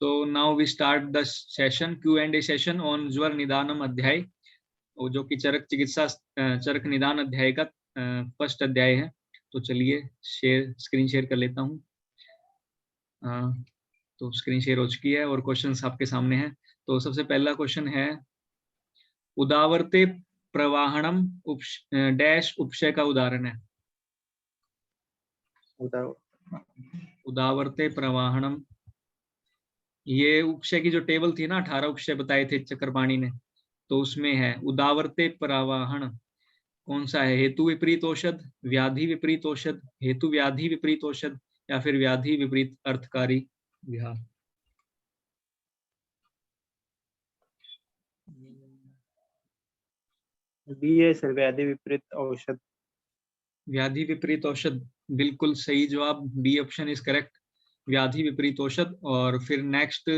So now we start the session, Q&A session on ज्वर निदानम अध्याय, जो कि चरक चिकित्सा चरक निदान अध्याय का फर्स्ट अध्याय है। तो चलिए स्क्रीन शेयर कर लेता हूँ। तो स्क्रीन शेयर हो चुकी है और क्वेश्चंस आपके सामने हैं। तो सबसे पहला क्वेश्चन है, उदावर्ते प्रवाहणम डैश उपशय का उदाहरण है। उदावर्ते प्रवाहणम, ये उपशय की जो टेबल थी ना, 18 उपशय बताए थे चक्रपाणी ने, तो उसमें है उदावर्ते प्रवाहण कौन सा है? हेतु विपरीत औषध, व्याधि विपरीत औषध, हेतु व्याधि विपरीत औषध या फिर व्याधि विपरीत अर्थकारी विहार। बी है सर, व्याधि विपरीत औषध। व्याधि विपरीत औषध बिल्कुल सही जवाब, बी ऑप्शन इज करेक्ट, व्याधि विपरीत औषध। और फिर नेक्स्ट,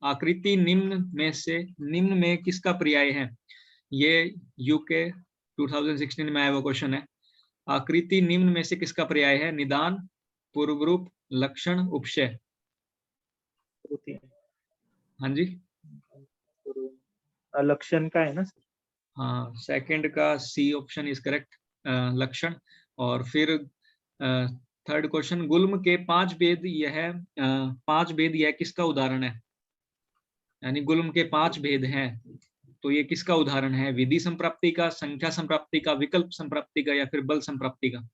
आकृति निम्न में किसका पर्याय है? ये यूके 2016 में आया हुआ क्वेश्चन है। आकृति निम्न में से किसका पर्याय है? निदान, पूर्वरूप, लक्षण, उपशय। हाँ जी, लक्षण का है ना सर? हाँ, सेकंड का सी ऑप्शन इज करेक्ट, लक्षण। और फिर थर्ड क्वेश्चन, गुल्म के 5 भेद यह 5 भेद यह किसका उदाहरण है? यानी गुल्म के 5 भेद हैं, तो ये किसका उदाहरण है? विधि संप्राप्ति का, संख्या संप्राप्ति का, विकल्प संप्राप्ति का या फिर बल संप्राप्ति का।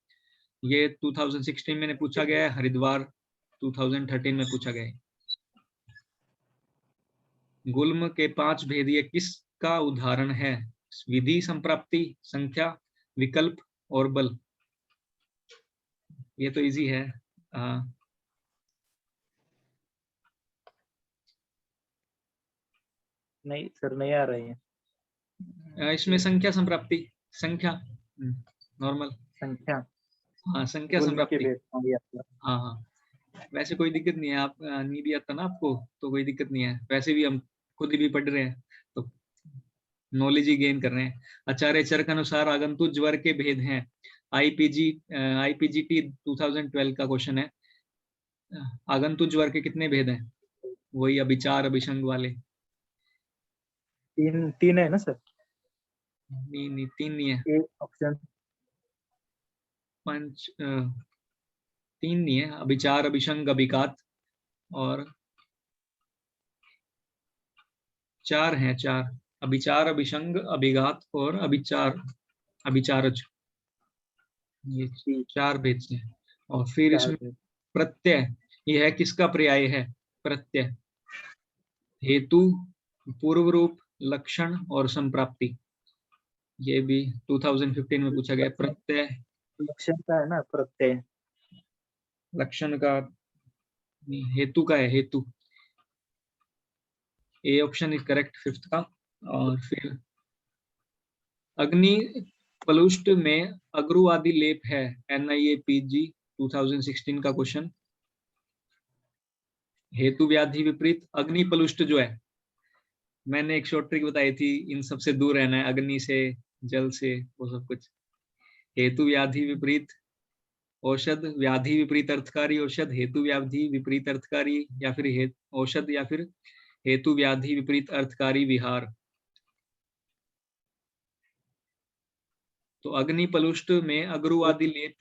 ये 2016 में पूछा गया है, हरिद्वार 2013 में पूछा गया है। गुल्म के 5 भेद ये किसका उदाहरण है? विधि संप्राप्ति, संख्या, विकल्प और बल। ये तो इजी है। नहीं सर, नहीं आ रही है इसमें संख्या संप्राप्ति, संख्या नॉर्मल संख्या। हाँ, संख्या संप्राप्ति। हाँ हाँ, वैसे कोई दिक्कत नहीं है, आप नहीं भी आता ना आपको तो कोई दिक्कत नहीं है, वैसे भी हम खुद भी पढ़ रहे हैं तो नॉलेज ही गेन कर रहे हैं। आचार्य चरक अनुसार आगंतुक ज्वर के भेद हैं। आईपीजीटी 2012 का क्वेश्चन है। आगंतुक ज्वर के कितने भेद हैं? वही अभिचार अभिसंग वाले। तीन है ना सर? नहीं, 3 नहीं है। ऑप्शन 3 नहीं है, अभिचार अभिसंग अभिघात और 4 हैं, 4 अभिचार अभिसंग अभिघात और अभिचारज, ये 4 भेद हैं। और फिर इसमें प्रत्यय, यह किसका पर्याय है? प्रत्यय, हेतु, पूर्व रूप, लक्षण और संप्राप्ति। ये भी 2015 में पूछा गया। प्रत्यय लक्षण का है ना? प्रत्यय लक्षण का, हेतु का है, हेतु। A option is correct, 5th का। और फिर अग्नि पलुष्ट में अग्रुवादी लेप है, NIAPG 2016 का क्वेश्चन। हेतु व्याधि विपरीत अग्नि पलुष्ट जो है, मैंने एक शॉर्ट ट्रिक बताई थी, इन सबसे दूर रहना है, अग्नि से, जल से, वो सब कुछ। हेतु व्याधि विपरीत औषध, व्याधि विपरीत अर्थकारी औषध, हेतु व्याधि विपरीत अर्थकारी या फिर औषध या फिर हेतु व्याधि विपरीत अर्थकारी विहार। तो अग्नि पलुष्ट में अग्रुवादी लेप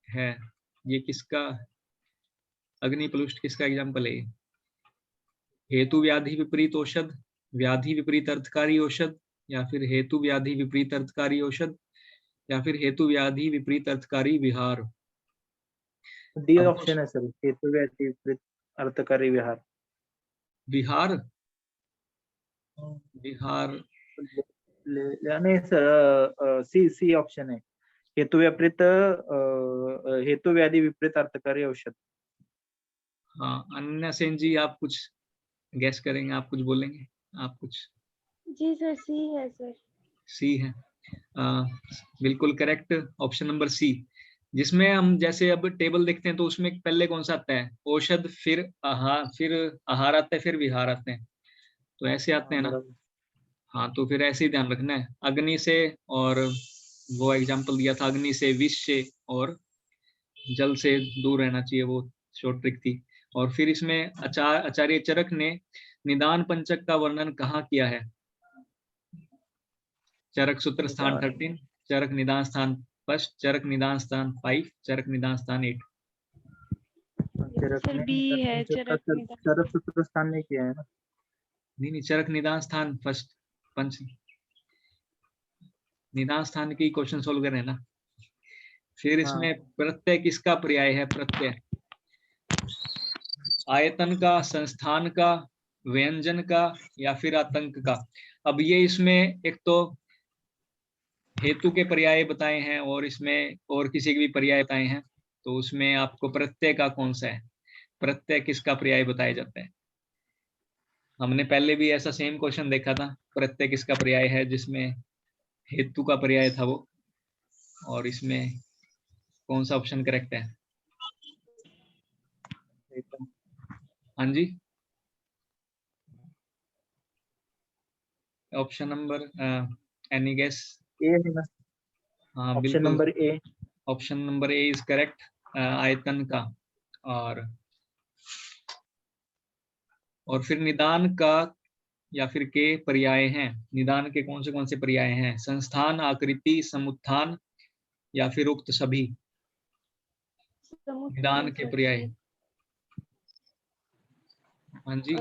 है, ये किसका, अग्नि पलुष्ट किसका एग्जाम्पल है? हेतु व्याधि विपरीत औषध, व्याधि विपरीत अर्थकारी औषध या फिर हेतु व्याधि विपरीत अर्थकारी औषध या फिर हेतु व्याधि विपरीत अर्थकारी विहार। डी ऑप्शन है सर, हेतु व्याधि विपरीत अर्थकारी विहार। बिहार, बिहार नहीं सर, सी ऑप्शन है, हेतु विपरीत हेतु व्याधि विपरीत अर्थकारी औषध। हाँ, अन्य सेन जी, आप कुछ गैस करेंगे, आप कुछ बोलेंगे, आप कुछ? जी सर, सी है सर। सी है, बिल्कुल करेक्ट, ऑप्शन नंबर सी। जिसमें हम जैसे अब टेबल देखते हैं तो उसमें पहले कौन सा आता है? औषध, फिर आहार आता है, फिर विहार आते हैं, तो ऐसे आते हैं ना। हाँ, तो फिर ऐसे ही ध्यान रखना है, अग्नि से, और वो एग्जाम्पल दिया था अग्नि से, विष से और जल से दूर रहना चाहिए, वो शॉर्ट ट्रिक थी। और फिर इसमें आचार्य चरक ने निदान पंचक का वर्णन कहाँ किया है? चरक सूत्र स्थान 13, चरक निदान स्थान 1, चरक निदान स्थान 5, चरक निदान स्थान 8। चरक सर में बी है, पंचक का चरक निदान। चरक सूत्र स्थान में किया है ना। नहीं, चरक निदान स्थान फर्स्ट, पंच निदान स्थान की क्वेश्चन सोल्व कर रहे हैं ना। फिर इसमें प्रत्यय किसका पर्याय है? प्रत्यय आयतन का, संस्थान का, व्यंजन का या फिर आतंक का। अब ये इसमें एक तो हेतु के पर्याय बताए हैं और इसमें और किसी के भी पर्याय बताए हैं, तो उसमें आपको प्रत्यय का कौन सा है, प्रत्यय किसका पर्याय बताया जाता है? हमने पहले भी ऐसा सेम क्वेश्चन देखा था, प्रत्यय किसका पर्याय है, जिसमें हेतु का पर्याय था वो। और इसमें कौन सा ऑप्शन करेक्ट है? हाँ जी, ऑप्शन नंबर एनी गेस? ए है ना, हाँ ऑप्शन बिल्कुल, number A. Option number A is correct, आयतन का। और फिर निदान का या फिर के पर्याय हैं, निदान के कौन से पर्याय हैं? संस्थान, आकृति, समुत्थान या फिर उक्त सभी। निदान के पर्याय, हाँ जी,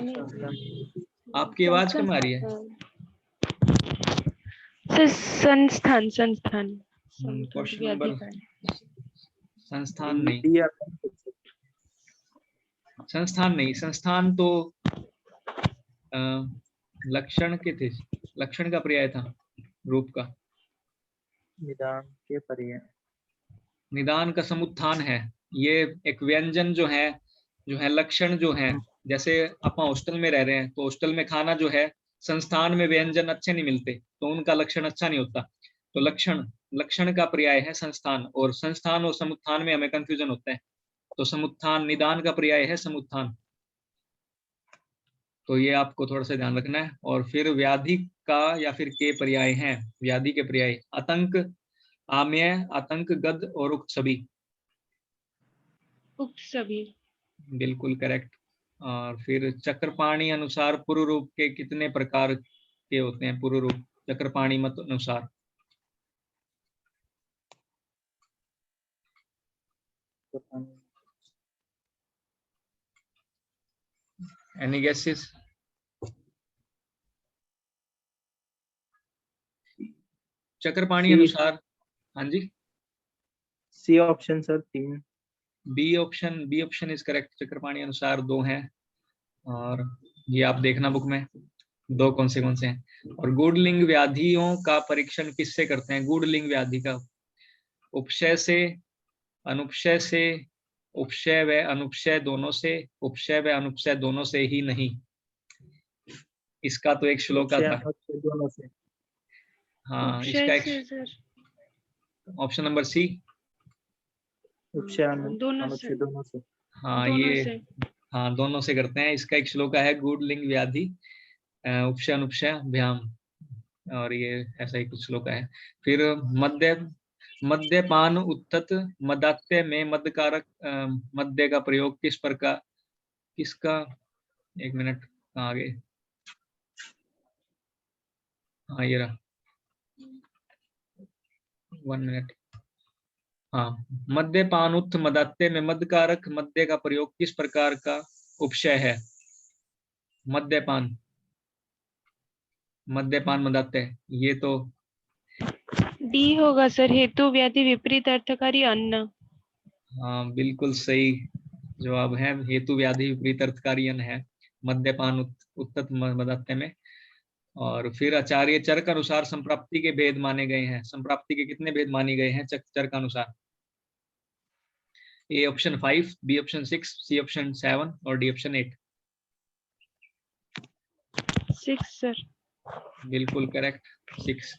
आपकी आवाज कम आ रही है। सर संस्थान, संस्थान क्वेश्चन नंबर संस्थान नहीं, डी संस्थान नहीं, संस्थान तो लक्षण के थे, लक्षण का पर्याय था, रूप का। निदान के पर्याय, निदान का समुत्थान है, ये एक व्यंजन जो है लक्षण जो है। जैसे अपन हॉस्टल में रह रहे हैं तो हॉस्टल में खाना जो है, संस्थान में व्यंजन अच्छे नहीं मिलते तो उनका लक्षण अच्छा नहीं होता, तो लक्षण का पर्याय है संस्थान। और संस्थान और समुत्थान में हमें कंफ्यूजन होता है, तो समुत्थान, निदान का पर्याय है समुत्थान, तो ये आपको थोड़ा सा ध्यान रखना है। और फिर व्याधि का या फिर के पर्याय हैं, व्याधि के पर्याय आतंक, आम्य, आतंक, गद और उक्त सभी। उक्त सभी बिल्कुल करेक्ट। और फिर चक्रपाणी अनुसार पूर्व रूप के कितने प्रकार के होते हैं? पूर्व रूप चक्रपाणी मत अनुसार। Any guesses? चक्रपाणी अनुसार, हाँ जी, C option sir 3। B option is correct, Chakrapani अनुसार 2 हैं, और ये आप देखना बुक में 2 कौन से हैं। और गूढ़लिंग व्याधियों का परीक्षण किससे करते हैं? गूढ़लिंग व्याधि का उपशय से, अनुपशय से, उपशय व अनुपशय दोनों से, उपशय व अनुपशय दोनों से ही नहीं। इसका तो एक श्लोका था। दोनों से। हाँ, इसका एक ऑप्शन नंबर सी, दोनों से, दोनों से। हाँ दोनों ये से। हाँ दोनों से करते हैं। इसका एक श्लोका है, गूढ़लिंग व्याधि उपशय अनुपशय भ्याम, और ये ऐसा ही कुछ श्लोका है। फिर मद्यपान उत्तत मदात्य में मदकारक मद्य का प्रयोग किस प्रकार, किसका, एक मिनट आगे, हाँ ये रहा, 1 मिनट। हाँ, मद्यपान उत्थ मदात्य में मदकारक मद्य का प्रयोग किस प्रकार का उपशय है? मद्यपान, मद्यपान मदात्य, ये तो डी होगा सर, हेतु व्याधि विपरीत अर्थकारी अन्न। हाँ बिल्कुल सही जवाब है, हेतु व्याधि विपरीत अर्थकारी अन्न है मद्यपान उत्तत मदात्य में। और फिर आचार्य चरक अनुसार संप्राप्ति के भेद माने गए हैं, संप्राप्ति के कितने भेद माने गए हैं चरक अनुसार? A option 5, B option 6, C option 7 और डी ऑप्शन 8। 6 सर। बिल्कुल करेक्ट, 6।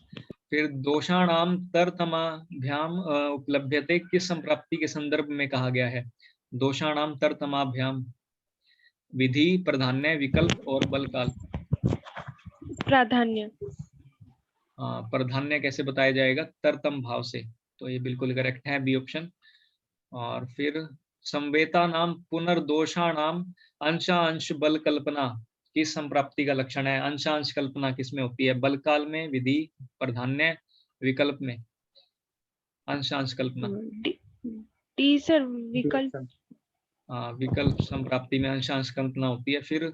फिर दोषाणाम तरतमाभ्याम उपलभ्यते किस संप्राप्ति के संदर्भ में कहा गया है? दोषाणाम तरतमाभ्याम, विधि, प्राधान्य, विकल्प और बलकाल। प्राधान्य। प्राधान्य कैसे बताया जाएगा? तरतम भाव से, तो ये बिल्कुल करेक्ट है, बी ऑप्शन। और फिर संवेता नाम पुनर्दोषाणाम अंशांश बल कल्पना किस संप्राप्ति का लक्षण है? अंशांश कल्पना किस में होती है? बल काल में, विधि, प्राधान्य, विकल्प में। अंशांश कल्पना डी सर, D विकल्प। option. विकल्प संप्राप्ति में अंशांश कल्पना होती है। फिर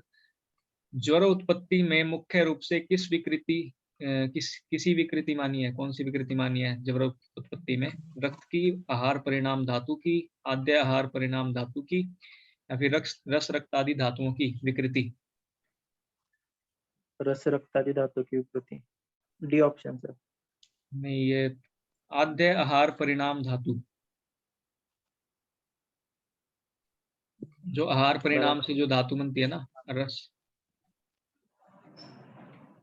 ज्वर उत्पत्ति में मुख्य रूप से किस विकृति किसी विकृति मानी है? कौन सी विकृति मानी है ज्वर उत्पत्ति में? रक्त की, आहार परिणाम धातु की, आद्य आहार परिणाम धातु की, या फिर रस रक्त आदि धातुओं की विकृति? रस रक्तादि धातु की विकृति। D option sir. नहीं, ये आद्य आहार परिणाम धातु, जो आहार परिणाम से जो धातु बनती है ना,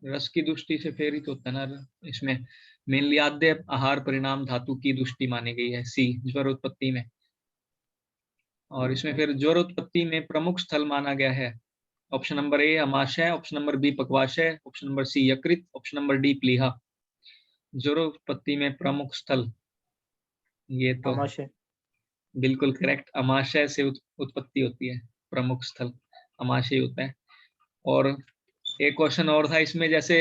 रस की दृष्टि से प्रेरित होता है ना, इसमें मेनली आद्य आहार परिणाम धातु की दृष्टि मानी गई है सी ज्वर उत्पत्ति में। और इसमें फिर ज्वर उत्पत्ति में प्रमुख स्थल माना गया है ऑप्शन नंबर ए अमाशय, ऑप्शन नंबर बी पक्वाशय, ऑप्शन नंबर सी यकृत, ऑप्शन नंबर डी प्लीहा। ज्वर उत्पत्ति में प्रमुख स्थल, ये तो अमाशय। बिल्कुल करेक्ट, अमाशय से उत्पत्ति होती है, प्रमुख स्थल अमाशय होता है। और एक क्वेश्चन और था इसमें, जैसे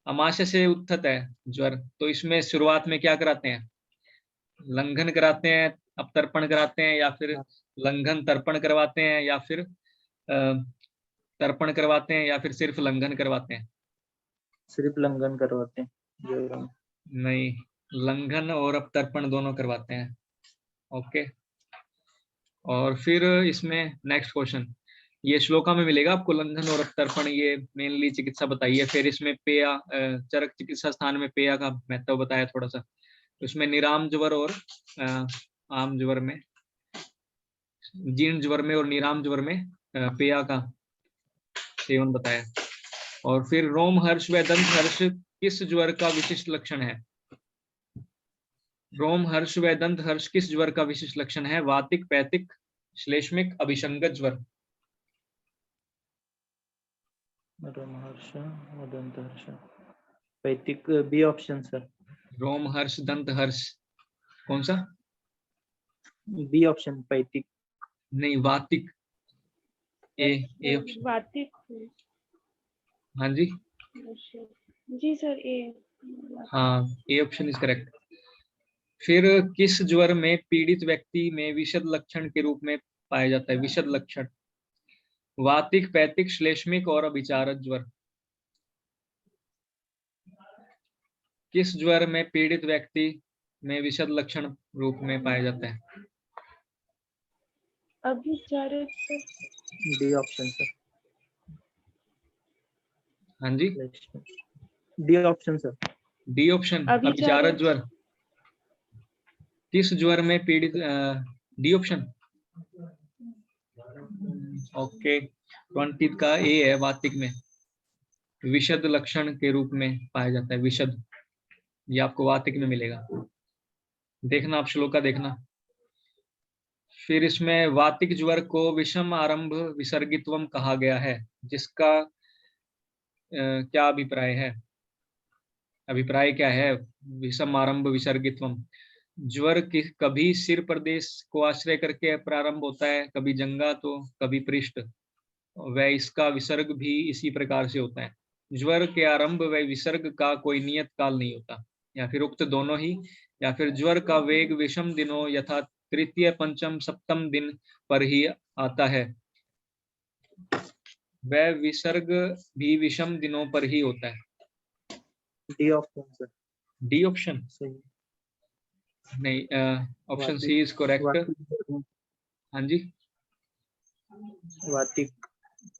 अमाशय से उत्थित है ज्वर, तो इसमें शुरुआत में क्या कराते हैं? लंघन कराते हैं, अपतर्पण कराते हैं, या फिर लंघन तर्पण करवाते हैं, या फिर तर्पण करवाते हैं, या फिर सिर्फ लंघन करवाते हैं? सिर्फ लंघन करवाते हैं। नहीं, लंघन और अपतर्पण दोनों करवाते हैं। ओके। और फिर इसमें नेक्स्ट क्वेश्चन, ये श्लोका में मिलेगा आपको, लंघन और अपतर्पण, ये मेनली चिकित्सा बताई है। फिर इसमें पेया, चरक चिकित्सा स्थान में पेया का महत्व बताया थोड़ा सा। उसमें निराम ज्वर और आम ज्वर में, जीर्ण ज्वर में और निराम ज्वर में पेया का सेवन बताया। और फिर रोम हर्ष व दंत हर्ष किस ज्वर का विशिष्ट लक्षण है? रोम हर्ष व दंत हर्ष किस ज्वर का विशिष्ट लक्षण है? वातिक, पैतिक, श्लेष्मिक, अभिसंगत ज्वर। रोम हर्ष व दंत हर्ष, पैतिक। B option sir. रोम हर्ष दंत हर्ष कौन सा? बी ऑप्शन, पैतिक। नहीं, वातिक। A option. वातिक। हाँ जी, जी सर, ए। हाँ, ए ऑप्शन इज करेक्ट। फिर किस ज्वर में पीड़ित व्यक्ति में विशद लक्षण के रूप में पाया जाता है? विशद लक्षण, वातिक, पैतिक, श्लेष्मिक और अभिचारक ज्वर। किस ज्वर में पीड़ित व्यक्ति में विशद लक्षण रूप में पाया जाता है? अभिचारक। D option sir. हाँ जी, D option sir. D option, अभिचारक ज्वर। किस ज्वर में पीड़ित, डी ऑप्शन। ओके, 20 का ए है, वातिक में विशद लक्षण के रूप में पाया जाता है। विशद, ये आपको वातिक में मिलेगा, देखना आप श्लोका देखना। फिर इसमें वातिक ज्वर को विषम आरंभ विसर्गित्वम कहा गया है, जिसका क्या अभिप्राय है? अभिप्राय क्या है विषम आरंभ विसर्गित्वम? ज्वर कभी सिर प्रदेश को आश्रय करके प्रारंभ होता है, कभी जंगा तो कभी पृष्ठ, व इसका विसर्ग भी इसी प्रकार से होता है। ज्वर के आरंभ व विसर्ग का कोई नियत काल नहीं होता, या फिर उक्त दोनों ही, या फिर ज्वर का वेग विषम दिनों यथा तृतीय, पंचम, सप्तम दिन पर ही आता है, वह विसर्ग भी विषम दिनों पर ही होता है। D option sir. D option सही। नहीं, ऑप्शन सी इज करेक्ट। हाँ जी, वातिक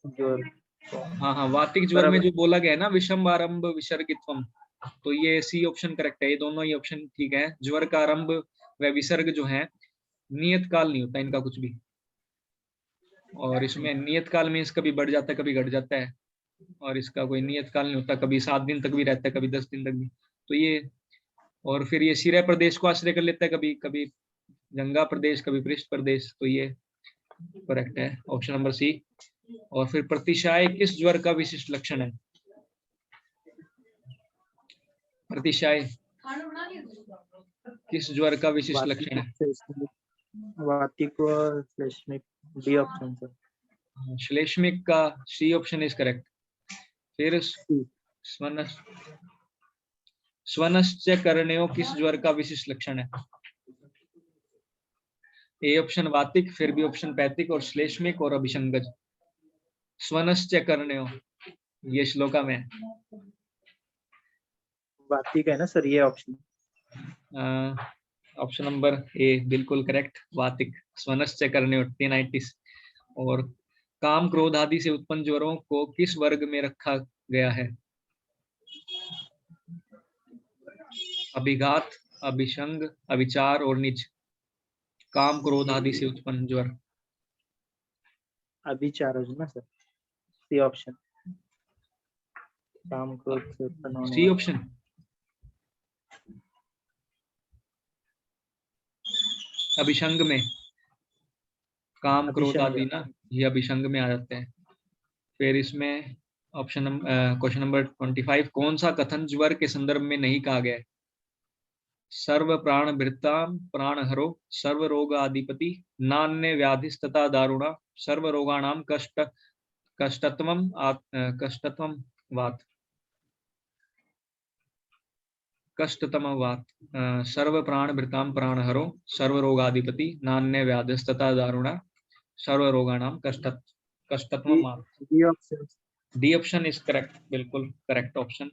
ज्वर। हाँ, वातिक ज्वर में जो बोला गया है ना, विषम आरंभ विसर्गित्वम, तो ये सी ऑप्शन करेक्ट है। ये दोनों ही ऑप्शन ठीक है। ज्वर का आरंभ व विसर्ग जो है नियत काल नहीं होता इनका कुछ भी, और इसमें नियत काल में कभी बढ़ जाता है, कभी घट जाता है, और इसका कोई नियत काल नहीं होता, कभी 7 दिन तक भी रहता है, कभी 10 दिन तक भी। तो ये, और फिर ये सिरा प्रदेश को आश्रय कर लेता है, कभी कभी जंगा प्रदेश, कभी पृष्ठ प्रदेश, तो ये करेक्ट है ऑप्शन नंबर सी। और फिर प्रतिशाय किस ज्वर का विशिष्ट लक्षण है? प्रतिशाय किस ज्वर का विशिष्ट लक्षण है? वातिक व श्लेष्मिक, डी ऑप्शन सर। श्लेष्मिक का सी ऑप्शन इज करेक्ट। फिर स्वनस स्वनश्च करणयों किस ज्वर का विशिष्ट लक्षण है? ए ऑप्शन वातिक, फिर बी ऑप्शन पैतिक और श्लेष्मिक और अभिसंगज। स्वनश्च करणयों ये श्लोका में है। वातिक है ना सर ये ऑप्शन? ऑप्शन नंबर ए बिल्कुल करेक्ट, वातिक। स्वनश्च करणयों 1090। और काम क्रोध आदि से उत्पन्न ज्वरों को किस वर्ग में रखा गया है? अभिघात, अभिसंग, अभिचार और निज। काम क्रोध आदि से उत्पन्न ज्वर। अभिचार ना सर, सी ऑप्शन। काम क्रोध से उत्पन्न होने सी वाला। ऑप्शन। अभिसंग में काम क्रोध अभिसंग। आदि ना, ये अभिसंग में आ जाते हैं। फिर इसमें ऑप्शन क्वेश्चन नंबर 25, कौन सा कथन ज्वर के संदर्भ में नहीं कहा गया है? सर्व प्राण भृताम प्राण हरो, सर्व रोग आदिपति, नान्य व्याधिस्तथा दारुणा, सर्व रोगाणाम कष्टत्वम वात। कष्टतम वात। सर्व प्राण भृताम प्राण हरो, सर्व रोगाधिपति, नान्य व्याधिस्तथा दारुणा, सर्व रोगाणाम कष्टत्वम वात। D option. D option is correct, बिल्कुल करेक्ट ऑप्शन।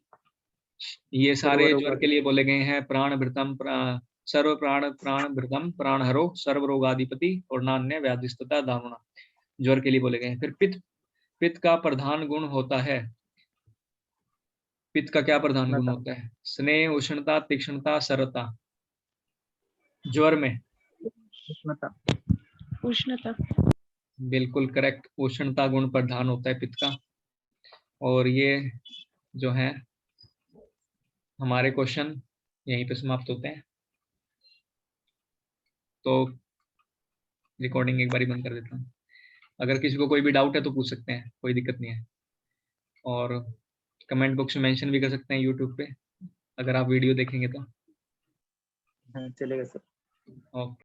ये सर्व सारे रोग ज्वर के लिए बोले गए हैं। प्राण भृतम सर्व प्राण भृतम प्राण हरो, सर्व रोगाधिपति और नान्य व्याधिस्तथा दारुणा ज्वर के लिए बोले गए हैं। फिर पित्त का प्रधान गुण होता है। पित्त का क्या प्रधान गुण होता है? स्नेह, उष्णता, तीक्ष्णता, सरलता। ज्वर में उष्णता। बिल्कुल करेक्ट, उष्णता गुण प्रधान होता है पित्त का। और ये जो है हमारे क्वेश्चन यहीं पे समाप्त होते हैं। तो रिकॉर्डिंग एक बारी बंद कर देता हूँ। अगर किसी को कोई भी डाउट है तो पूछ सकते हैं, कोई दिक्कत नहीं है। और कमेंट बॉक्स में मेंशन भी कर सकते हैं यूट्यूब पे, अगर आप वीडियो देखेंगे तो। चलेगा सर। ओके।